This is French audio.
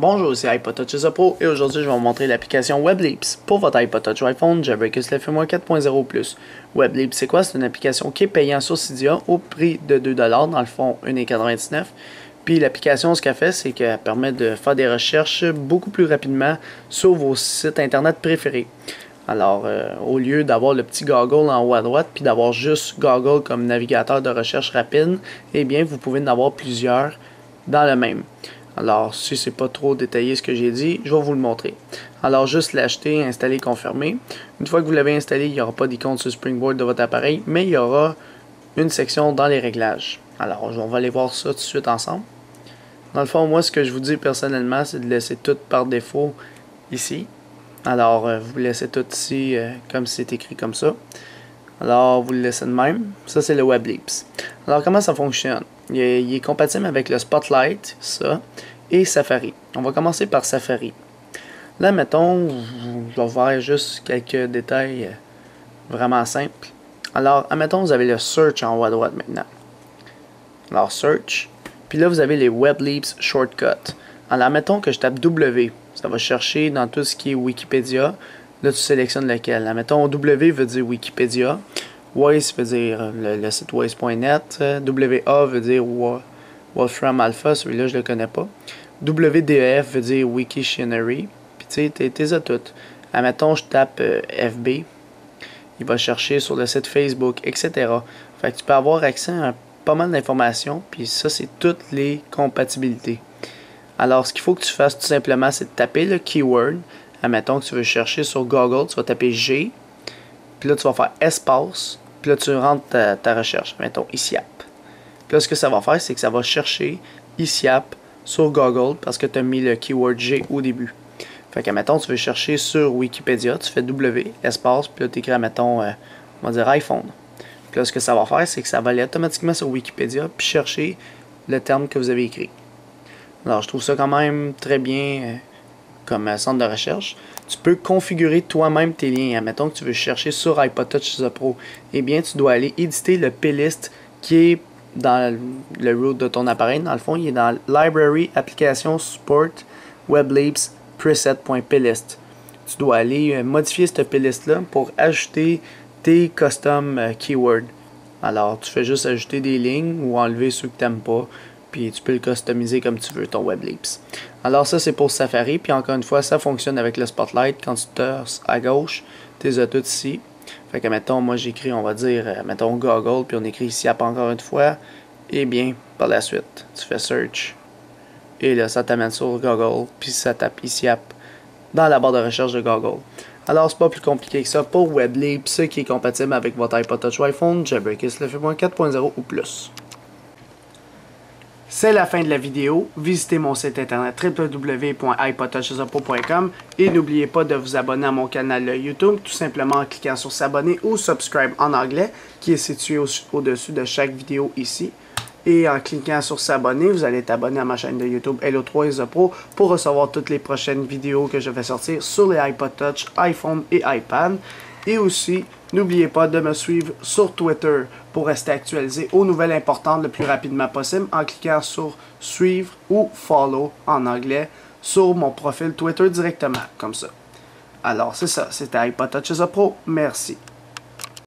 Bonjour, c'est iPod Touch Pro et aujourd'hui je vais vous montrer l'application WebLeaps pour votre iPod Touch ou iPhone Jailbreak LFMOI 4.0+. WebLeaps c'est quoi? C'est une application qui est payante sur Cydia au prix de 2$, dans le fond 1,99$. Puis l'application, ce qu'elle fait, c'est qu'elle permet de faire des recherches beaucoup plus rapidement sur vos sites internet préférés. Alors, au lieu d'avoir le petit Google en haut à droite, puis d'avoir juste Google comme navigateur de recherche rapide, eh bien, vous pouvez en avoir plusieurs dans le même. Alors, si c'est pas trop détaillé ce que j'ai dit, je vais vous le montrer. Alors, juste l'acheter, installer, confirmer. Une fois que vous l'avez installé, il n'y aura pas d'icône sur Springboard de votre appareil, mais il y aura une section dans les réglages. Alors, on va aller voir ça tout de suite ensemble. Dans le fond, moi, ce que je vous dis personnellement, c'est de laisser tout par défaut ici. Alors, vous laissez tout ici comme c'est écrit comme ça. Alors, vous le laissez de même. Ça, c'est le WebLeaps. Alors, comment ça fonctionne? Il est compatible avec le Spotlight, ça, et Safari. On va commencer par Safari. Là, mettons, je vais voir juste quelques détails vraiment simples. Alors, admettons, vous avez le Search en haut à droite maintenant. Alors, Search. Puis là, vous avez les WebLeaps Shortcuts. Alors, admettons que je tape W. Ça va chercher dans tout ce qui est Wikipédia. Là, tu sélectionnes lequel. Admettons, W veut dire Wikipédia. Waze veut dire le site waze.net. WA veut dire Wolfram Alpha. Celui-là, je ne le connais pas. WDEF veut dire Wiktionary. Puis, tu sais, t'es à toutes. Admettons, je tape FB. Il va chercher sur le site Facebook, etc. Fait que tu peux avoir accès à pas mal d'informations. Puis ça, c'est toutes les compatibilités. Alors, ce qu'il faut que tu fasses tout simplement, c'est de taper le keyword. Admettons que tu veux chercher sur Google, tu vas taper G. Puis là, tu vas faire espace. Puis là, tu rentres ta recherche. Mettons ICIAP. Puis là, ce que ça va faire, c'est que ça va chercher ICIAP sur Google parce que tu as mis le keyword G au début. Fait que, mettons, tu veux chercher sur Wikipédia, tu fais W, espace, puis là, tu écris, mettons, on va dire iPhone. Puis là, ce que ça va faire, c'est que ça va aller automatiquement sur Wikipédia puis chercher le terme que vous avez écrit. Alors, je trouve ça quand même très bien comme centre de recherche. Tu peux configurer toi-même tes liens. Admettons que tu veux chercher sur iPod Touch Pro. Eh bien, tu dois aller éditer le playlist qui est dans le root de ton appareil. Dans le fond, il est dans Library, Application, Support, WebLeaps, Preset.plist. Tu dois aller modifier cette playlist-là pour ajouter tes custom keywords. Alors, tu fais juste ajouter des lignes ou enlever ceux que tu n'aimes pas. Puis tu peux le customiser comme tu veux, ton WebLeaps. Alors ça, c'est pour Safari. Puis encore une fois, ça fonctionne avec le Spotlight. Quand tu torses à gauche, tu les as toutes ici. Fait que, mettons, moi j'écris, on va dire, mettons Google, puis on écrit ici encore une fois. Et bien, par la suite, tu fais Search. Et là, ça t'amène sur Google, puis ça tape ici dans la barre de recherche de Google. Alors, c'est pas plus compliqué que ça pour WebLeaps, qui est compatible avec votre iPod Touch ou iPhone Jailbreak LFMOI 4.0 ou plus. C'est la fin de la vidéo. Visitez mon site internet www.ipodtouchesupro.com et n'oubliez pas de vous abonner à mon canal YouTube tout simplement en cliquant sur s'abonner ou subscribe en anglais qui est situé au-dessus de chaque vidéo ici. Et en cliquant sur s'abonner, vous allez être abonné à ma chaîne de YouTube Hello3 Pro pour recevoir toutes les prochaines vidéos que je vais sortir sur les iPod Touch, iPhone et iPad. Et aussi, n'oubliez pas de me suivre sur Twitter pour rester actualisé aux nouvelles importantes le plus rapidement possible en cliquant sur suivre ou follow en anglais sur mon profil Twitter directement, comme ça. Alors c'est ça, c'était iPod Touch Pro, merci.